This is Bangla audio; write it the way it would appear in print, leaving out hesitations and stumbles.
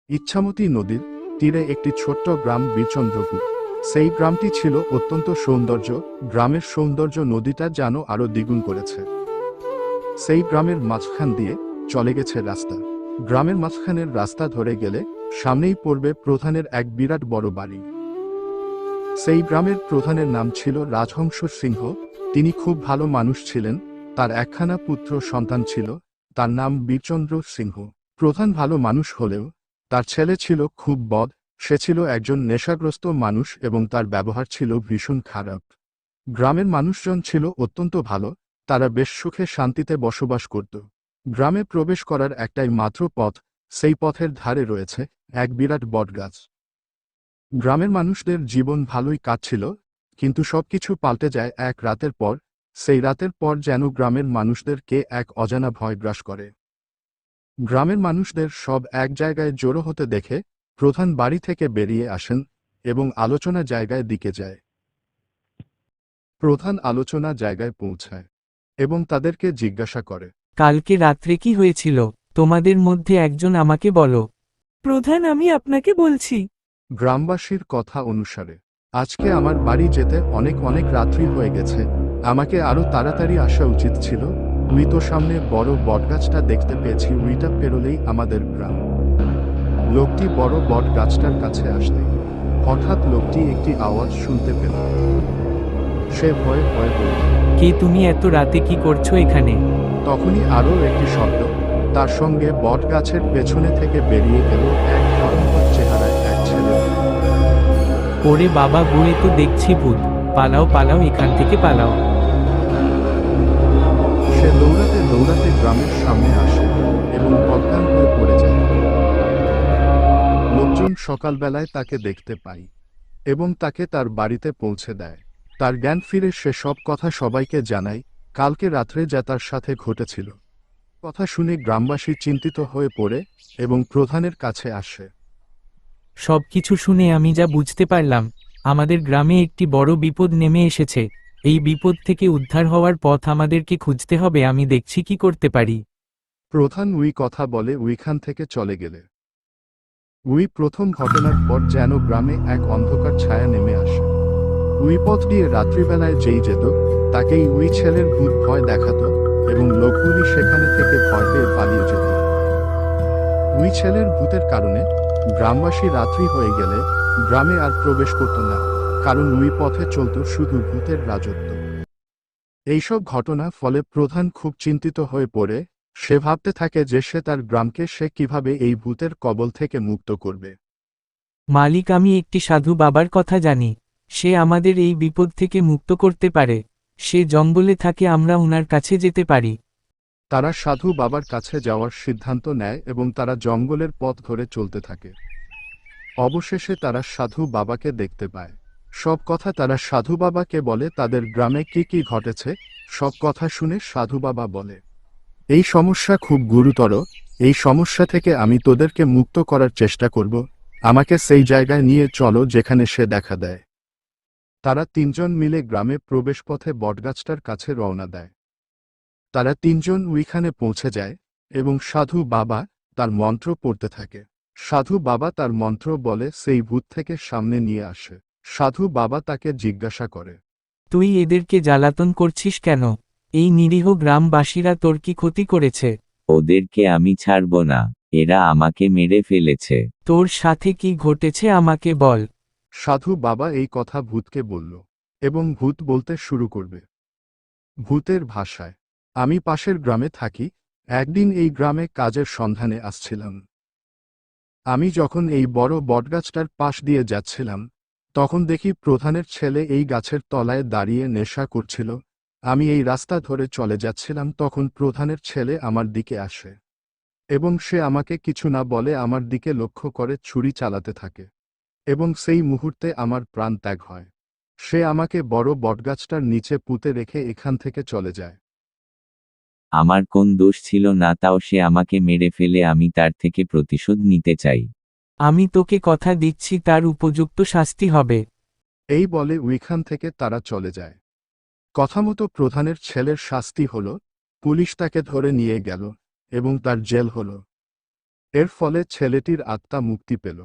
ইচ্ছামতী নদীর তীরে একটি ছোট্ট গ্রাম বীরচন্দ্রপুর। সেই গ্রামটি ছিল অত্যন্ত সৌন্দর্য। গ্রামের সৌন্দর্য নদীটা যেন আরো দ্বিগুণ করেছে। সেই গ্রামের মাঝখান দিয়ে চলে গেছে রাস্তা। গ্রামের মাঝখানের রাস্তা ধরে গেলে সামনেই পড়বে প্রধানের এক বিরাট বড় বাড়ি। সেই গ্রামের প্রধানের নাম ছিল রাজহংস সিংহ। তিনি খুব ভালো মানুষ ছিলেন। তার একখানা পুত্র সন্তান ছিল, তার নাম বীরচন্দ্র সিংহ। প্রধান ভালো মানুষ হলেও তার ছেলে ছিল খুব বদ। সে ছিল একজন নেশাগ্রস্ত মানুষ এবং তার ব্যবহার ছিল ভীষণ খারাপ। গ্রামের মানুষজন ছিল অত্যন্ত ভালো, তারা বেশ সুখে শান্তিতে বসবাস করত। গ্রামে প্রবেশ করার একটাই মাত্র পথ, সেই পথের ধারে রয়েছে এক বিরাট বটগাছ। গ্রামের মানুষদের জীবন ভালোই কাটছিল, কিন্তু সবকিছু পাল্টে যায় এক রাতের পর। সেই রাতের পর যেন গ্রামের মানুষদেরকে এক অজানা ভয় গ্রাস করে। গ্রামের মানুষদের সব এক জায়গায় জড়ো হতে দেখে প্রধান বাড়ি থেকে বেরিয়ে আসেন এবং আলোচনা জায়গায় দিকে যায়। প্রধান আলোচনা জায়গায় পৌঁছায় এবং তাদেরকে জিজ্ঞাসা করে, কালকে রাত্রে কি হয়েছিল তোমাদের মধ্যে একজন আমাকে বলো। প্রধান, আমি আপনাকে বলছি। গ্রামবাসীর কথা অনুসারে আজকে আমার বাড়ি যেতে অনেক অনেক রাত্রি হয়ে গেছে, আমাকে আরো তাড়াতাড়ি আসা উচিত ছিল। উই তো সামনে বড় বটগাছটা দেখতে পেয়েছি, উইটা পেরোলেই আমাদের গ্রাম। লোকটি বড় বট গাছটার কাছে আসতে হঠাৎ লোকটি একটি আওয়াজ শুনতে পেল। সে ভয়ে ভয়ে বলল, কে তুমি, এত রাতে কি করছো এখানে? তখনই আরও একটি শব্দ, তার সঙ্গে বট গাছের পেছনে থেকে বেরিয়ে গেল এক ভয়ঙ্কর চেহারায় এক ছেলে। ওরে বাবা গো, এ তো দেখছি ভূত! পালাও পালাও, এখান থেকে পালাও। সে দৌড়াতে দৌড়াতে গ্রামের সামনে আসে এবং অজ্ঞান হয়ে পড়ে যায়। লোকজন সকালবেলায় তাকে দেখতে পায় এবং তাকে তার বাড়িতে পৌঁছে দেয়। তার জ্ঞান ফিরে সে সব কথা সবাইকে জানায়, কালকে রাত্রে যা তার সাথে ঘটেছিল। কথা শুনে গ্রামবাসী চিন্তিত হয়ে পড়ে এবং প্রধানের কাছে আসে। সবকিছু শুনে আমি যা বুঝতে পারলাম, আমাদের গ্রামে একটি বড় বিপদ নেমে এসেছে। এই বিপদ থেকে উদ্ধার হওয়ার পথ আমাদেরকে খুঁজতে হবে, আমি দেখছি কি করতে পারি। প্রধান উই কথা বলে উইখান থেকে চলে গেলে উই প্রথম ঘটনার পর যেন গ্রামে এক অন্ধকার ছায়া নেমে আসে। উই পথ দিয়ে রাত্রিবেলায় যেই যেত তাকেই উই ছেলের ভূত ভয় দেখাত এবং লোকগুলি সেখানে থেকে ভয় পেয়ে পালিয়ে যেত। উই ছেলের ভূতের কারণে গ্রামবাসী রাত্রি হয়ে গেলে গ্রামে আর প্রবেশ করত না, কারণ উই পথে চলত শুধু ভূতের রাজত্ব। এইসব ঘটনা ফলে প্রধান খুব চিন্তিত হয়ে পড়ে। সে ভাবতে থাকে যে সে তার গ্রামকে সে কিভাবে এই ভূতের কবল থেকে মুক্ত করবে। মালিক, আমি একটি সাধু বাবার কথা জানি। সে আমাদের এই বিপদ থেকে মুক্ত করতে পারে। সে জঙ্গলে থাকে, আমরা ওনার কাছে যেতে পারি। তারা সাধু বাবার কাছে যাওয়ার সিদ্ধান্ত নেয় এবং তারা জঙ্গলের পথ ধরে চলতে থাকে। অবশেষে তারা সাধু বাবাকে দেখতে পায়। সব কথা তারা সাধু বাবাকে বলে, তাদের গ্রামে কি কি ঘটেছে সব কথা শুনে সাধু বাবা বলে, এই সমস্যা খুব গুরুতর, এই সমস্যা থেকে আমি তোদেরকে মুক্ত করার চেষ্টা করব, আমাকে সেই জায়গায় নিয়ে চলো যেখানে সে দেখা দেয়। তারা তিনজন মিলে গ্রামে প্রবেশপথে বটগাছটার কাছে রওনা দেয়। তারা তিনজন ওইখানে পৌঁছে যায় এবং সাধু বাবা তার মন্ত্র পড়তে থাকে। সাধু বাবা তার মন্ত্র বলে সেই ভূত থেকে সামনে নিয়ে আসে। সাধু বাবা তাকে জিজ্ঞাসা করে, তুই এদেরকে জ্বালাতন করছিস কেন? এই নিরীহ গ্রামবাসীরা তোর কি ক্ষতি করেছে? ওদেরকে আমি ছাড়ব না, এরা আমাকে মেরে ফেলেছে। তোর সাথে কি ঘটেছে আমাকে বল। সাধু বাবা এই কথা ভূতকে বলল এবং ভূত বলতে শুরু করবে ভূতের ভাষায়, আমি পাশের গ্রামে থাকি, একদিন এই গ্রামে কাজের সন্ধানে আসছিলাম। আমি যখন এই বড় বটগাছটার পাশ দিয়ে যাচ্ছিলাম তখন দেখি প্রধানের ছেলে এই গাছের তলায় দাঁড়িয়ে নেশা করছিল। আমি এই রাস্তা ধরে চলে যাচ্ছিলাম, তখন প্রধানের ছেলে আমার দিকে আসে এবং সে আমাকে কিছু না বলে আমার দিকে লক্ষ্য করে ছুরি চালাতে থাকে এবং সেই মুহূর্তে আমার প্রাণ ত্যাগ হয়। সে আমাকে বড় বটগাছটার নিচে পুঁতে রেখে এখান থেকে চলে যায়। আমার কোন দোষ ছিল না, তাও সে আমাকে মেরে ফেলে, আমি তার থেকে প্রতিশোধ নিতে চাই। আমি তোকে কথা দিচ্ছি, তার উপযুক্ত শাস্তি হবে। এই বলে ওইখান থেকে তারা চলে যায়। কথামতো প্রধানের ছেলের শাস্তি হল, পুলিশ তাকে ধরে নিয়ে গেল এবং তার জেল হল। এর ফলে ছেলেটির আত্মা মুক্তি পেল।